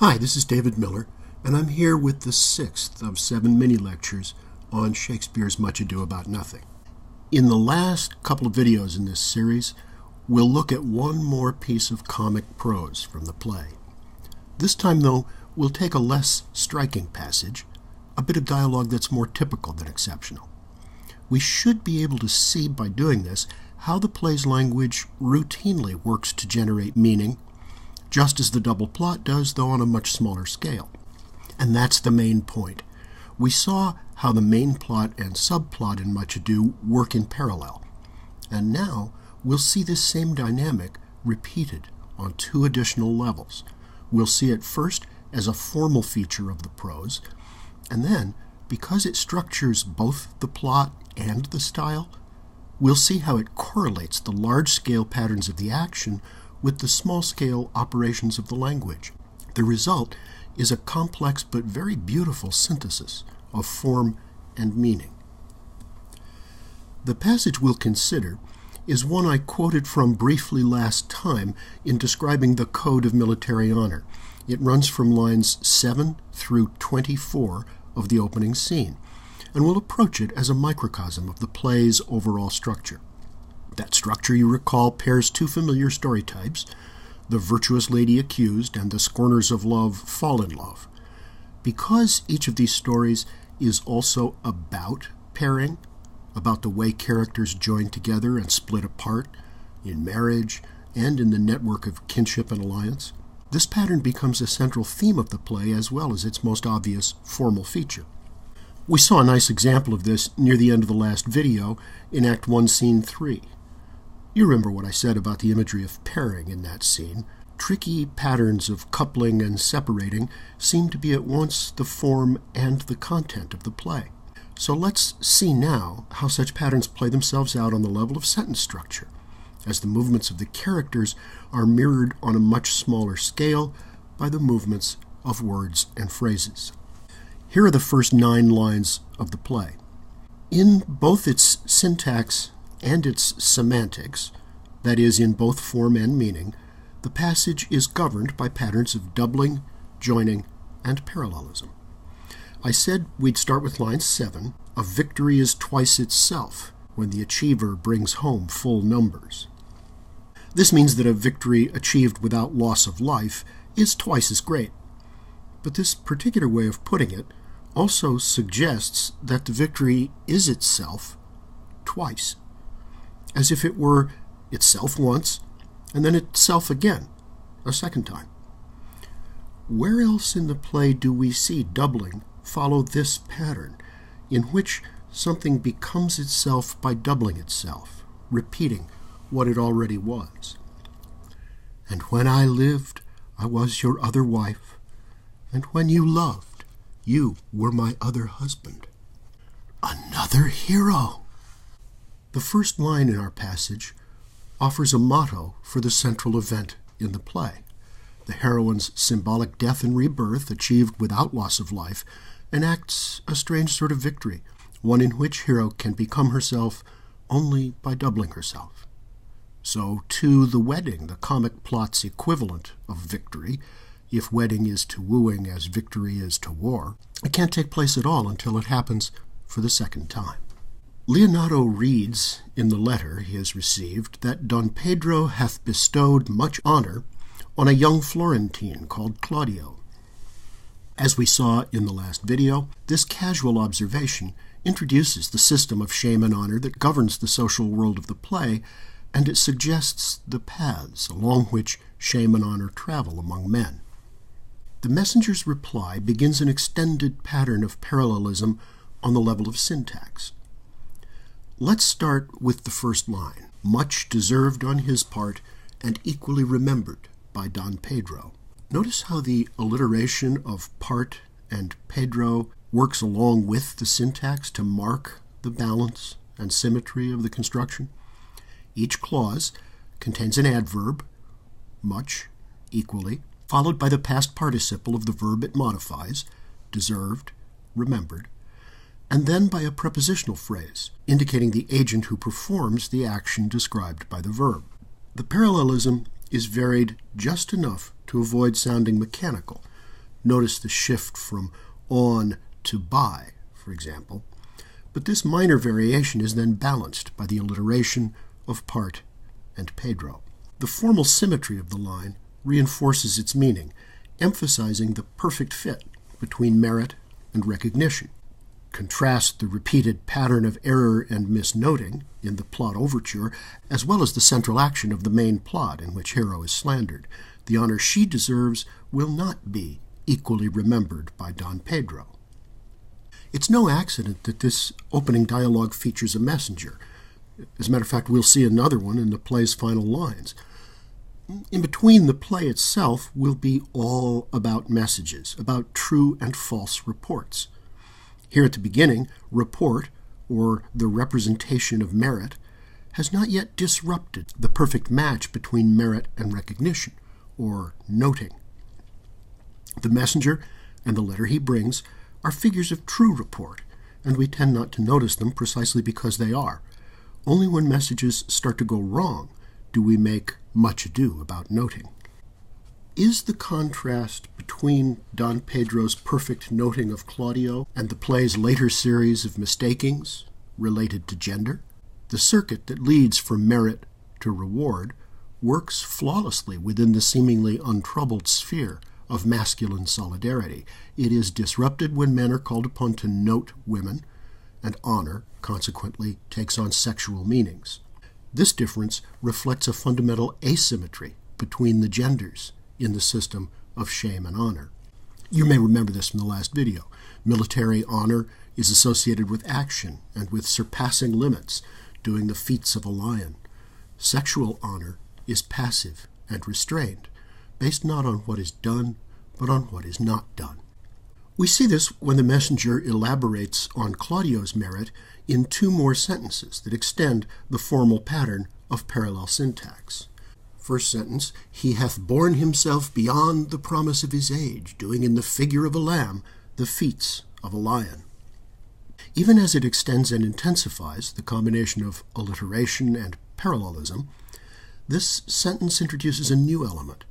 Hi, this is David Miller, and I'm here with the sixth of 7 mini-lectures on Shakespeare's Much Ado About Nothing. In the last couple of videos in this series, we'll look at one more piece of comic prose from the play. This time, though, we'll take a less striking passage, a bit of dialogue that's more typical than exceptional. We should be able to see by doing this how the play's language routinely works to generate meaning, just as the double plot does, though on a much smaller scale. And that's the main point. We saw how the main plot and subplot in Much Ado work in parallel. And now we'll see this same dynamic repeated on two additional levels. We'll see it first as a formal feature of the prose, and then, because it structures both the plot and the style, we'll see how it correlates the large-scale patterns of the action with the small-scale operations of the language. The result is a complex but very beautiful synthesis of form and meaning. The passage we'll consider is one I quoted from briefly last time in describing the Code of Military Honor. It runs from lines 7 through 24 of the opening scene, and we'll approach it as a microcosm of the play's overall structure. That structure, you recall, pairs two familiar story types, the virtuous lady accused and the scorners of love fall in love. Because each of these stories is also about pairing, about the way characters join together and split apart in marriage and in the network of kinship and alliance, this pattern becomes a central theme of the play as well as its most obvious formal feature. We saw a nice example of this near the end of the last video in Act 1, Scene 3. You remember what I said about the imagery of pairing in that scene. Tricky patterns of coupling and separating seem to be at once the form and the content of the play. So let's see now how such patterns play themselves out on the level of sentence structure, as the movements of the characters are mirrored on a much smaller scale by the movements of words and phrases. Here are the first 9 lines of the play. In both its syntax and its semantics, that is, in both form and meaning, the passage is governed by patterns of doubling, joining, and parallelism. I said we'd start with line 7, "A victory is twice itself when the achiever brings home full numbers." This means that a victory achieved without loss of life is twice as great. But this particular way of putting it also suggests that the victory is itself twice, as if it were itself once, and then itself again, a second time. Where else in the play do we see doubling follow this pattern, in which something becomes itself by doubling itself, repeating what it already was? "And when I lived, I was your other wife, and when you loved, you were my other husband." Another hero! The first line in our passage offers a motto for the central event in the play. The heroine's symbolic death and rebirth, achieved without loss of life, enacts a strange sort of victory, one in which hero can become herself only by doubling herself. So, too, the wedding, the comic plot's equivalent of victory, if wedding is to wooing as victory is to war, it can't take place at all until it happens for the second time. Leonardo reads in the letter he has received that Don Pedro hath bestowed much honor on a young Florentine called Claudio. As we saw in the last video, this casual observation introduces the system of shame and honor that governs the social world of the play, and it suggests the paths along which shame and honor travel among men. The messenger's reply begins an extended pattern of parallelism on the level of syntax. Let's start with the first line, "Much deserved on his part and equally remembered by Don Pedro." Notice how the alliteration of part and Pedro works along with the syntax to mark the balance and symmetry of the construction. Each clause contains an adverb, much, equally, followed by the past participle of the verb it modifies, deserved, remembered, and then by a prepositional phrase, indicating the agent who performs the action described by the verb. The parallelism is varied just enough to avoid sounding mechanical, Notice the shift from on to by, for example. But this minor variation is then balanced by the alliteration of part and Pedro. The formal symmetry of the line reinforces its meaning, emphasizing the perfect fit between merit and recognition. Contrast the repeated pattern of error and misnoting in the plot overture, as well as the central action of the main plot in which Hero is slandered. The honor she deserves will not be equally remembered by Don Pedro. It's no accident that this opening dialogue features a messenger. As a matter of fact, we'll see another one in the play's final lines. In between, the play itself will be all about messages, about true and false reports. Here at the beginning, report, or the representation of merit, has not yet disrupted the perfect match between merit and recognition, or noting. The messenger and the letter he brings are figures of true report, and we tend not to notice them precisely because they are. Only when messages start to go wrong do we make much ado about noting. Is the contrast between Don Pedro's perfect noting of Claudio and the play's later series of mistakings related to gender? The circuit that leads from merit to reward works flawlessly within the seemingly untroubled sphere of masculine solidarity. It is disrupted when men are called upon to note women, and honor, consequently, takes on sexual meanings. This difference reflects a fundamental asymmetry between the genders in the system of shame and honor. You may remember this from the last video. Military honor is associated with action and with surpassing limits, doing the feats of a lion. Sexual honor is passive and restrained, based not on what is done, but on what is not done. We see this when the messenger elaborates on Claudio's merit in two more sentences that extend the formal pattern of parallel syntax. First sentence, he hath borne himself beyond the promise of his age, doing in the figure of a lamb the feats of a lion. Even as it extends and intensifies the combination of alliteration and parallelism, this sentence introduces a new element,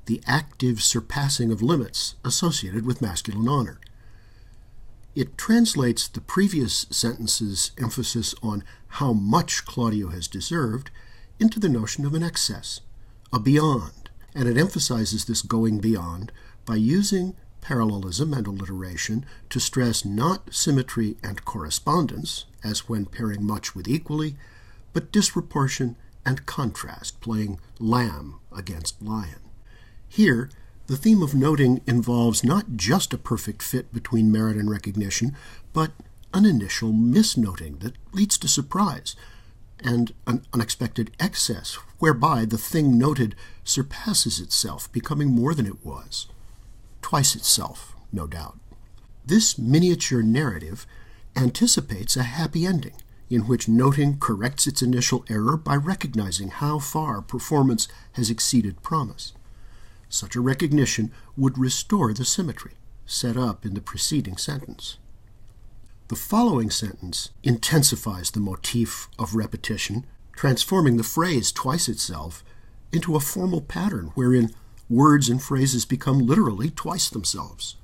the active surpassing of limits associated with masculine honor. It translates the previous sentence's emphasis on how much Claudio has deserved into the notion of an excess, a beyond, and it emphasizes this going beyond by using parallelism and alliteration to stress not symmetry and correspondence, as when pairing much with equally, but disproportion and contrast, playing lamb against lion. Here, the theme of noting involves not just a perfect fit between merit and recognition, but an initial misnoting that leads to surprise, and an unexpected excess, whereby the thing noted surpasses itself, becoming more than it was. Twice itself, no doubt. This miniature narrative anticipates a happy ending, in which noting corrects its initial error by recognizing how far performance has exceeded promise. Such a recognition would restore the symmetry set up in the preceding sentence. The following sentence intensifies the motif of repetition, transforming the phrase twice itself into a formal pattern wherein words and phrases become literally twice themselves.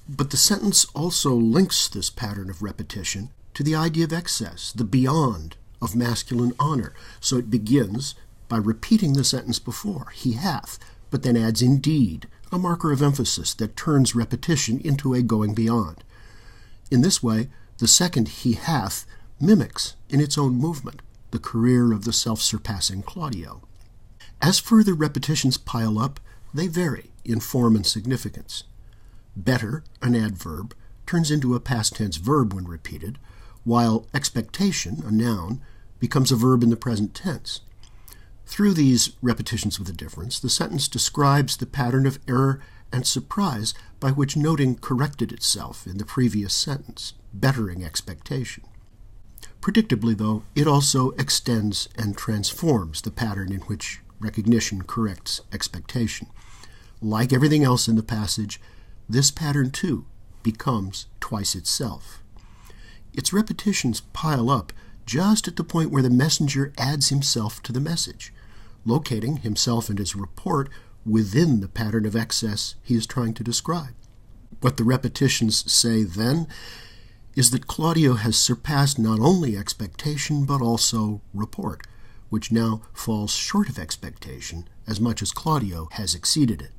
But the sentence also links this pattern of repetition to the idea of excess, the beyond of masculine honor. So it begins by repeating the sentence before, he hath, but then adds indeed, a marker of emphasis that turns repetition into a going beyond. In this way, the second he hath mimics, in its own movement, the career of the self-surpassing Claudio. As further repetitions pile up, they vary in form and significance. Better, an adverb, turns into a past tense verb when repeated, while expectation, a noun, becomes a verb in the present tense. Through these repetitions with a difference, the sentence describes the pattern of error and surprise by which noting corrected itself in the previous sentence, bettering expectation. Predictably, though, it also extends and transforms the pattern in which recognition corrects expectation. Like everything else in the passage, this pattern, too, becomes twice itself. Its repetitions pile up just at the point where the messenger adds himself to the message, locating himself and his report within the pattern of excess he is trying to describe. What the repetitions say then is that Claudio has surpassed not only expectation but also report, which now falls short of expectation as much as Claudio has exceeded it.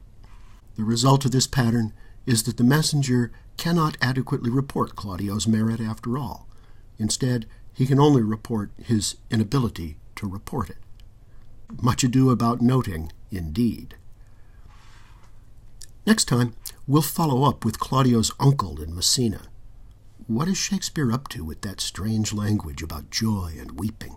The result of this pattern is that the messenger cannot adequately report Claudio's merit after all. Instead, he can only report his inability to report it. Much ado about noting, indeed. Next time, we'll follow up with Claudio's uncle in Messina. What is Shakespeare up to with that strange language about joy and weeping?